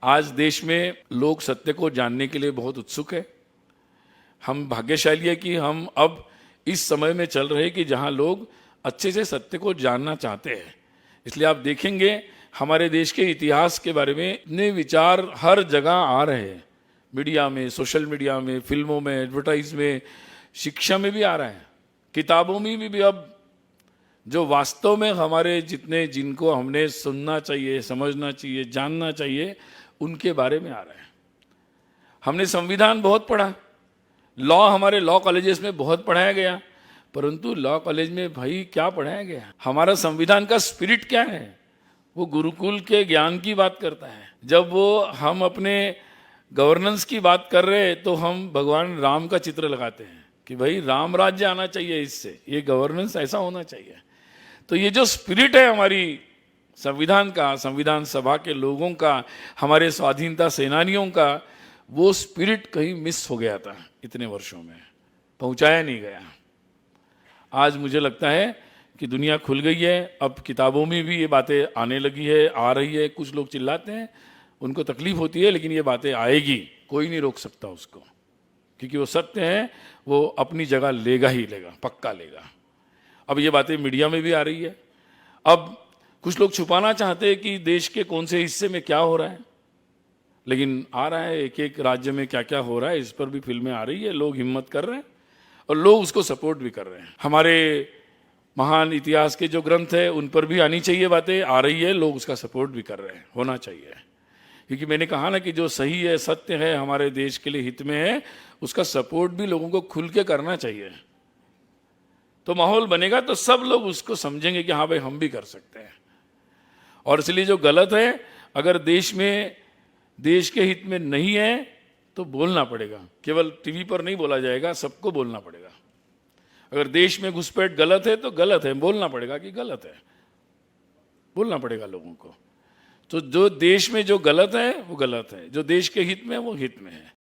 आज देश में लोग सत्य को जानने के लिए बहुत उत्सुक है। हम भाग्यशाली है कि हम अब इस समय में चल रहे हैं कि जहां लोग अच्छे से सत्य को जानना चाहते हैं। इसलिए आप देखेंगे हमारे देश के इतिहास के बारे में इतने विचार हर जगह आ रहे हैं, मीडिया में, सोशल मीडिया में, फिल्मों में, एडवर्टाइज में, शिक्षा में भी आ रहा है, किताबों में भी अब जो वास्तव में हमारे जिनको हमने सुनना चाहिए, समझना चाहिए, जानना चाहिए, उनके बारे में आ रहा है। हमने संविधान बहुत पढ़ा, लॉ हमारे लॉ कॉलेजेस में बहुत पढ़ाया गया, परंतु लॉ कॉलेज में भाई क्या पढ़ाया गया? हमारा संविधान का स्पिरिट क्या है? वो गुरुकुल के ज्ञान की बात करता है। जब हम अपने गवर्नेंस की बात कर रहे हैं तो हम भगवान राम का चित्र लगाते हैं कि भाई राम राज्य आना चाहिए, इससे ये गवर्नेंस ऐसा होना चाहिए। तो ये जो स्पिरिट है हमारी संविधान का, संविधान सभा के लोगों का, हमारे स्वाधीनता सेनानियों का, वो स्पिरिट कहीं मिस हो गया था, इतने वर्षों में पहुंचाया नहीं गया। आज मुझे लगता है कि दुनिया खुल गई है, अब किताबों में भी ये बातें आने लगी है, आ रही है। कुछ लोग चिल्लाते हैं, उनको तकलीफ होती है, लेकिन ये बातें आएगी, कोई नहीं रोक सकता उसको, क्योंकि वो सत्य है, वो अपनी जगह लेगा ही लेगा, पक्का लेगा। अब ये बातें मीडिया में भी आ रही है। अब कुछ लोग छुपाना चाहते हैं कि देश के कौन से हिस्से में क्या हो रहा है, लेकिन आ रहा है, एक एक राज्य में क्या क्या हो रहा है, इस पर भी फिल्में आ रही है, लोग हिम्मत कर रहे हैं और लोग उसको सपोर्ट भी कर रहे हैं। हमारे महान इतिहास के जो ग्रंथ है उन पर भी आनी चाहिए बातें, आ रही है, लोग उसका सपोर्ट भी कर रहे हैं, होना चाहिए। क्योंकि मैंने कहा ना कि जो सही है, सत्य है, हमारे देश के लिए हित में है, उसका सपोर्ट भी लोगों को खुल के करना चाहिए। तो माहौल बनेगा तो सब लोग उसको समझेंगे कि हाँ भाई हम भी कर सकते हैं। और इसलिए जो गलत है, अगर देश में, देश के हित में नहीं है तो बोलना पड़ेगा। केवल टीवी पर नहीं बोला जाएगा, सबको बोलना पड़ेगा। अगर देश में घुसपैठ गलत है तो गलत है, बोलना पड़ेगा कि गलत है, बोलना पड़ेगा लोगों को। तो जो देश में जो गलत है वो गलत है, जो देश के हित में है वो हित में है।